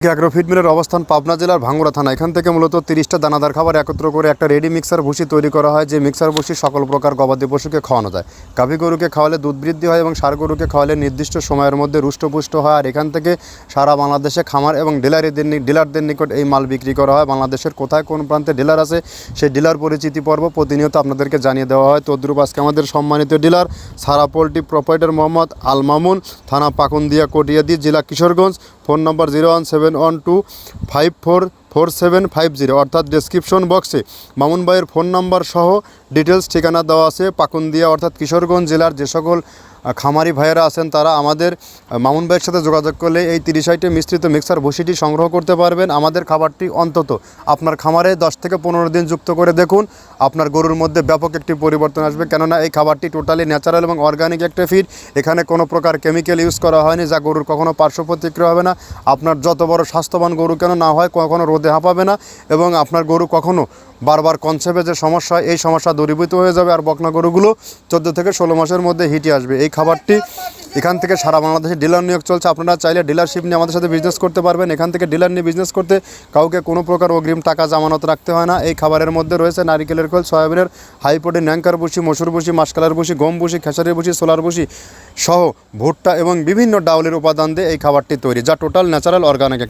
Agrofeed মিলের অবস্থান পাবনা জেলার ভাঙ্গুড়া থানা। এখান থেকে মূলত 30টা দানাদার খাবার একত্র করে একটা রেডি মিক্সার ভুসি তৈরি করা হয়, যে মিক্সার ভুসি সকল প্রকার গবাদি পশুকে খাওয়ানো যায়। গাভী গরুকে খাওয়ালে দুধ বৃদ্ধি হয় এবং ষাঁড় গরুকে খাওয়ালে নির্দিষ্ট সময়ের মধ্যে রুষ্টপুষ্ট হয়। আর এখান থেকে সারা বাংলাদেশে খামার এবং ডিলারদের নিকট এই মাল বিক্রি করা হয়। বাংলাদেশের কোথায় কোন প্রান্তে ডিলার আছে সেই ডিলার পরিচিতি পর্ব প্রতিনিয়ত আপনাদেরকে জানিয়ে দেওয়া হয়। তদ্রুপ আজকে আমাদের সম্মানিত ডিলার সারা পোল্ট্রি প্রোপাইটার মোহাম্মদ আল মামুন, থানা পাকুন্দিয়া, কটিয়াদি, জেলা কিশোরগঞ্জ। ফোন নম্বর 01712544750, অর্থাৎ ডেসক্রিপশন বক্সে মামুন ভাইয়ের ফোন নাম্বার সহ ডিটেলস ঠিকানা দেওয়া আছে। পাকুন্দিয়া অর্থাৎ কিশোরগঞ্জ জেলার যে সকল খামারি ভাইয়েরা আছেন তারা আমাদের মামুন ভাইয়ের সাথে যোগাযোগ করলে এই 30 আইটেম মিশ্রিত মিক্সার ভুসিটি সংগ্রহ করতে পারবেন। আমাদের খাবারটি অন্তত আপনার খামারে 10 থেকে 15 দিন যুক্ত করে দেখুন, আপনার গরুর মধ্যে ব্যাপক একটি পরিবর্তন আসবে। কেননা এই খাবারটি টোটালি ন্যাচারাল এবং অর্গানিক একটা ফিড। এখানে কোনো প্রকার কেমিক্যাল ইউজ করা হয়নি, যা গরুর কখনো পার্শ্ব প্রতিক্রিয়া হবে না। আপনার যত বড় স্বাস্থ্যবান গরু কেন না হয়, কখনো রোদে হাঁপাবে না এবং আপনার গরু কখনো বারবার কনসেপ্টে যে সমস্যা হয় এই সমস্যা দূরীভূত হয়ে যাবে। আর বকনা গরুগুলো 14 থেকে 16 মাসের মধ্যে হিটে আসবে। এই খাবারটি এখান থেকে সারা বাংলাদেশে ডিলার নিয়োগ চলছে। আপনারা চাইলে ডিলারশিপ নিয়ে আমাদের সাথে বিজনেস করতে পারবেন। এখান থেকে ডিলার নিয়ে বিজনেস করতে কাউকে কোনো প্রকার অগ্রিম টাকা জামানত রাখতে হয় না। এই খাবারের মধ্যে রয়েছে নারিকেলের খোল, সয়াবিনের হাই প্রোটিন ন্যাঙ্কার ভুসি, মসুর ভুসি, মাসকালার ভুসি, গম ভুসি, খেসারির ভুসি, সোলার ভুসি সহ ভুট্টা এবং বিভিন্ন ডাউলের উপাদান দিয়ে এই খাবারটি তৈরি, যা টোটাল ন্যাচারাল অর্গানিক।